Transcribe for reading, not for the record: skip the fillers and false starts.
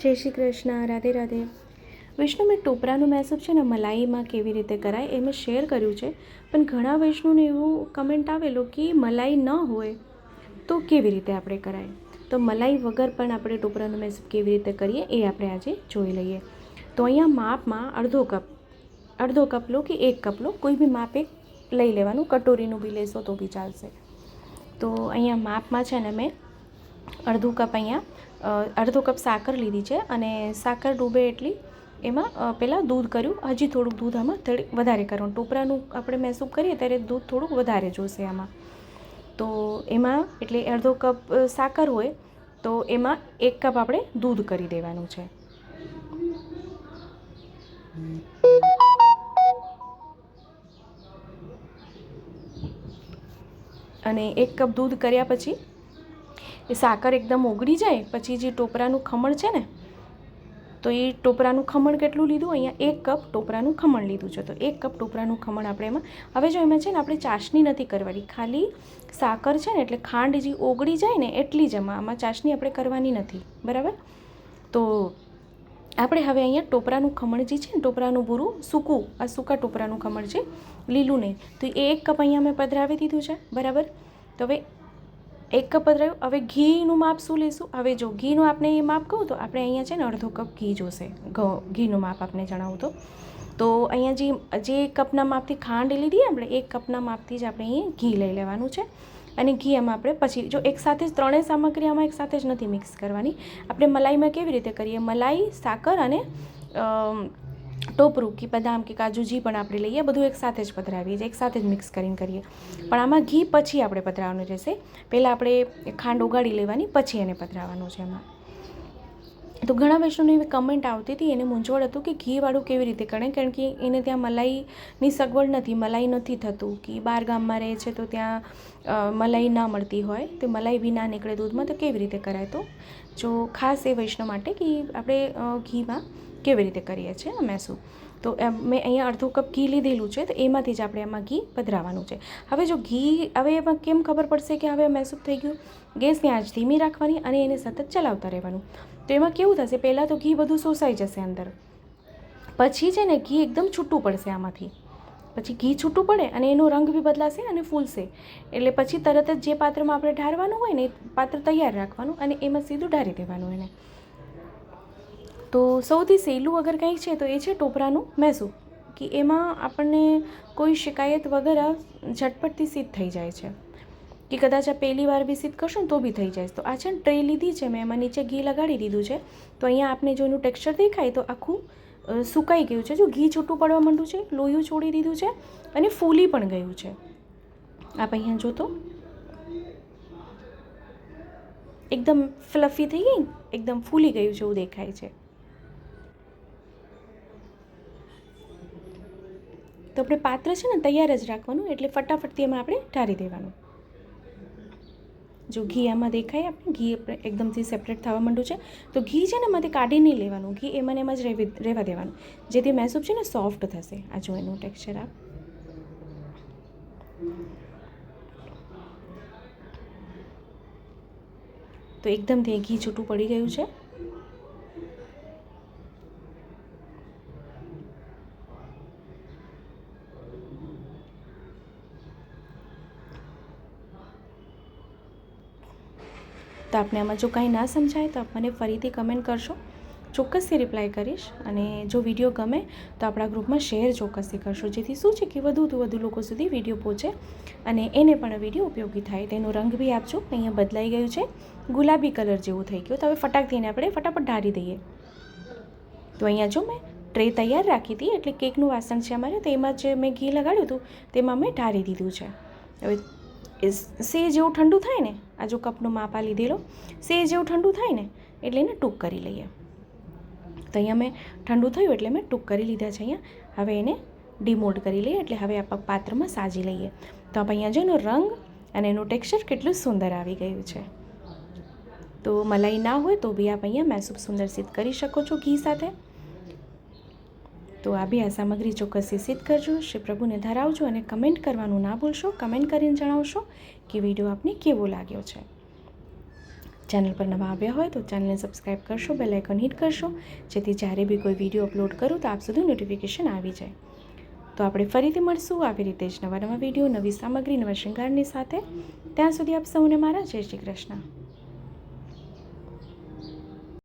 જય શ્રી કૃષ્ણ, રાધે રાધે. વિષ્ણુ, મેં ટોપરાનું મેસઅપ છે ને મલાઈમાં કેવી રીતે કરાય એ મેં શેર કર્યું છે, પણ ઘણા વૈષ્ણવને એવું કમેન્ટ આવેલો કે મલાઈ ન હોય તો કેવી રીતે આપણે કરાય. તો મલાઈ વગર પણ આપણે ટોપરાનું મેસઅપ કેવી રીતે કરીએ એ આપણે આજે જોઈ લઈએ. તો અહીંયા માપમાં અડધો કપ લો કે 1 કપ લો, કોઈ બી માપ એક લઈ લેવાનું. કટોરીનું બી લેશો તો બી ચાલશે. તો અહીંયા માપમાં છે ને મેં અડધો કપ સાકર લીધી છે, અને સાકર ડૂબે એટલી એમાં પહેલાં દૂધ કર્યું. હજી થોડુંક દૂધ આમાં વધારે કરવાનું. ટોપરાનું આપણે મેસઅપ કરીએ ત્યારે દૂધ થોડુંક વધારે જોશે આમાં. તો એમાં એટલે અડધો કપ સાકર હોય તો એમાં 1 કપ આપણે દૂધ કરી દેવાનું છે. અને 1 કપ દૂધ કર્યા પછી એ સાકર એકદમ ઓગળી જાય પછી જે ટોપરાનું ખમણ છે ને, તો એ ટોપરાનું ખમણ કેટલું લીધું? અહીંયા 1 કપ ટોપરાનું ખમણ લીધું છે. તો 1 કપ ટોપરાનું ખમણ આપણે એમાં, હવે જો એમાં છે ને આપણે ચાસણી નથી કરવાની, ખાલી સાકર છે ને એટલે ખાંડ જે ઓગળી જાય ને એટલી જ આમાં ચાસણી આપણે કરવાની નથી, બરાબર? તો આપણે હવે અહીંયા ટોપરાનું ખમણ જે છે ને, ટોપરાનું ભૂરું સૂકા ટોપરાનું ખમણ છે, લીલું નહીં. તો એ 1 કપ અહીંયા મેં પધરાવી દીધું છે, બરાબર? તો હવે 1 કપ પધરાવ્યું. હવે ઘીનું માપ શું લેશું? હવે જો ઘીનું આપણે એ માપ કહું તો આપણે અહીંયા છે ને અડધો કપ ઘી જોશે. ઘીનું માપ આપણે જણાવું તો અહીંયા જે કપના માપથી ખાંડ લીધી આપણે, 1 કપના માપથી જ આપણે અહીંયા ઘી લઈ લેવાનું છે. અને ઘી એમાં આપણે પછી જો એકસાથે જ ત્રણેય સામગ્રી આમાં એકસાથે જ નથી મિક્સ કરવાની. આપણે મલાઈમાં કેવી રીતે કરીએ? મલાઈ, સાકર અને ટોપરું કે બદામ કે કાજુ જે પણ આપણે લઈએ બધું એકસાથે જ પધરાવીએ, એકસાથે જ મિક્સ કરીને કરીએ. પણ આમાં ઘી પછી આપણે પધરાવવાનું રહેશે. પહેલાં આપણે ખાંડ ઓગાળી લેવાની, પછી એને પધરાવવાનું છે એમાં. તો ઘણા વૈષ્ણવની એવી કમેન્ટ આવતી હતી, એને મૂંઝવણ હતું કે ઘીવાળું કેવી રીતે કરે, કારણ કે એને ત્યાં મલાઈની સગવડ નથી, મલાઈ નથી થતું, કે બહાર ગામમાં રહે છે તો ત્યાં મલાઈ ના મળતી હોય, તો મલાઈ બી ના નીકળે દૂધમાં, તો કેવી રીતે કરાય? તો જો ખાસ એ વૈષ્ણવ માટે કે આપણે ઘીમાં કેવી રીતે કરીએ છીએ મેસૂબ. તો મેં અહીંયા અડધો કપ ઘી લીધેલું છે, તો એમાંથી જ આપણે એમાં ઘી પધરાવવાનું છે. હવે જો ઘી, હવે એમાં કેમ ખબર પડશે કે હવે મેસૂબ થઈ ગયું? ગેસની આંચ ધીમી રાખવાની અને એને સતત ચલાવતા રહેવાનું. તો એમાં કેવું થશે? પહેલાં તો ઘી બધું શોષાઈ જશે અંદર, પછી છે ને ઘી એકદમ છૂટું પડશે આમાંથી. પછી ઘી છૂટું પડે અને એનો રંગ બી બદલાશે અને ફૂલશે. એટલે પછી તરત જ જે પાત્રમાં આપણે ઢારવાનું હોય ને એ પાત્ર તૈયાર રાખવાનું અને એમાં સીધું ઢારી દેવાનું એને. તો સૌથી સહેલું અગર કંઈ છે તો એ છે ટોપરાનું મેસૂબ, કે એમાં આપણને કોઈ શિકાયત વગર ઝટપટથી સિદ્ધ થઈ જાય છે. કે કદાચ આ પહેલી વાર બી સિદ્ધ કરશો ને તો બી થઈ જાય. તો આ છે ને ટ્રે લીધી છે મેં, એમાં નીચે ઘી લગાડી દીધું છે. તો અહીંયા આપને જો એનું ટેક્સચર દેખાય તો આખું સુકાઈ ગયું છે. જો ઘી છૂટું પડવા માંડ્યું છે, લોયું છોડી દીધું છે અને ફૂલી પણ ગયું છે. આપ અહીંયા જો તો એકદમ ફ્લફી થઈ ગઈ, એકદમ ફૂલી ગયું છે એવું દેખાય છે. તો આપણે પાત્ર છે ને તૈયાર જ રાખવાનું, એટલે ફટાફટથી એમાં આપણે ઢારી દેવાનું. જો ઘી આમાં દેખાય, આપણે ઘી એકદમથી સેપરેટ થવા માંડ્યું છે, તો ઘી છે ને એમાંથી કાઢી નહીં લેવાનું, ઘી એમાં એમાં જ રહેવા દેવાનું, જેથી મેસૂબ છે ને સોફ્ટ થશે. આ જો એનું ટેક્સચર આ તો એકદમથી ઘી છૂટું પડી ગયું છે. તો આપણે આમાં જો કાંઈ ના સમજાય તો આપ મને ફરીથી કમેન્ટ કરશો, ચોક્કસથી રિપ્લાય કરીશ. અને જો વિડીયો ગમે તો આપણા ગ્રુપમાં શેર ચોક્કસથી કરશો, જેથી શું છે કે વધુથી વધુ લોકો સુધી વિડીયો પહોંચે અને એને પણ વિડીયો ઉપયોગી થાય. તેનો રંગ બી આપજો, અહીંયા બદલાઈ ગયું છે, ગુલાબી કલર જેવું થઈ ગયું. તો હવે ફટાકથી એને આપણે ફટાફટ ઢારી દઈએ. તો અહીંયા જો મેં ટ્રે તૈયાર રાખી હતી, એટલે કેકનું વાસણ છે અમારે, તો એમાં જે મેં ઘી લગાડ્યું હતું તેમાં મેં ઢારી દીધું છે. હવે સે જેવું ઠંડુ થાય ને, આ જો કપનો માપ આ લીધેલો, સે જેવું ઠંડુ થાય ને એટલે એને ટૂંક કરી લઈએ. તો અહીંયા મેં ઠંડુ થયું એટલે મેં ટૂંક કરી લીધા છે અહીંયા. હવે એને ડીમોલ્ડ કરી લઈએ, એટલે હવે આ પાત્રમાં સાજી લઈએ. તો આપ અહીંયા જો એનો રંગ અને એનું ટેક્સચર કેટલું સુંદર આવી ગયું છે. તો મલાઈ ના હોય તો બી આપ અહીંયા મેસૂબ સુંદર સિદ્ધ કરી શકો છો ઘી સાથે. તો આ બી આ સામગ્રી ચોક્કસથી સિદ્ધ કરજો, શ્રી પ્રભુને ધરાવજો અને કમેન્ટ કરવાનું ના ભૂલશો. કમેન્ટ કરીને જણાવશો કે વિડીયો આપને કેવો લાગ્યો છે. ચેનલ પર નવા આવ્યા હોય તો ચેનલને સબસ્ક્રાઈબ કરશો, બેલ આઇકન હિટ કરશો, જેથી જ્યારે બી કોઈ વિડીયો અપલોડ કરું તો આપ સુધી નોટિફિકેશન આવી જાય. તો આપણે ફરીથી મળશું આવી રીતે જ નવા વિડીયો, નવી સામગ્રી, નવા શૃંગારની સાથે. ત્યાં સુધી આપ સૌને મારા જય શ્રી કૃષ્ણ.